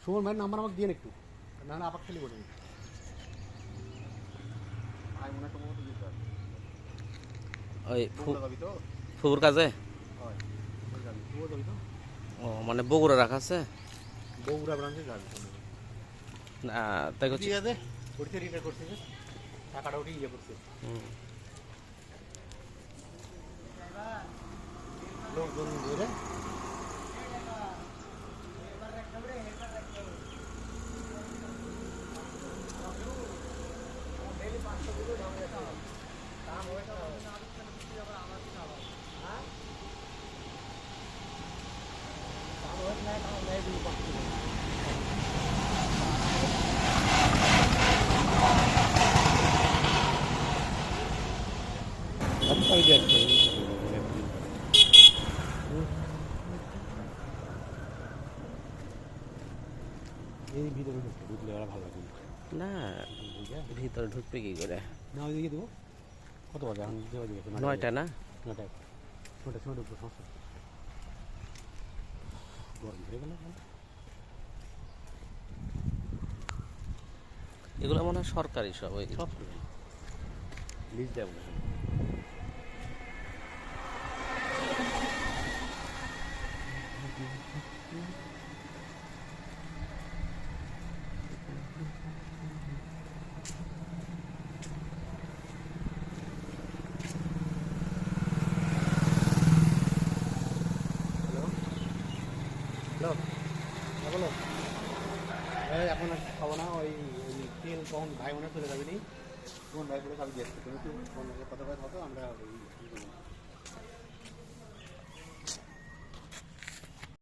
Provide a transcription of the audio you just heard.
সুমন ভাইয়ের নাম্বার আমাকে দিয়ে একটু, না না আবার খালি বলে ভাই মনে তো বহুত দিতে পারে ওই যাবি তো ফুবুর কাজে। হয় যাবি তুইও যাবি তো? ও মানে বগুড়া রাখা আছে বগুড়া ব্রাঞ্চে যাবি না, তাই করছি। ঠিক আছে, করতে রিটার করতে টাকাটা উঠে ইয়ে করতে লোকজন ধরে এই ভিতরে ঢুকলে ওরা ভালো লাগবে না, ভিতরে ঢুকবে কি করে? না ওইদিকে দেবো কত বাজে এখন দিকে 9টা না? 9টায় 9টার সময় ঢুকবো সমস্যা গরম ধরে গেল এগুলো মনে হয় সরকারি সব, ওই সব লিজ দেয় বলে হ্যালো বলো এই এখন আর খাবো না, ওই তেল কখন ভাই মনে চলে যাবে নি কোন ভাই বলে খাবি দিয়ে তুমি একটু ফোন কথা কথা আমরা ওই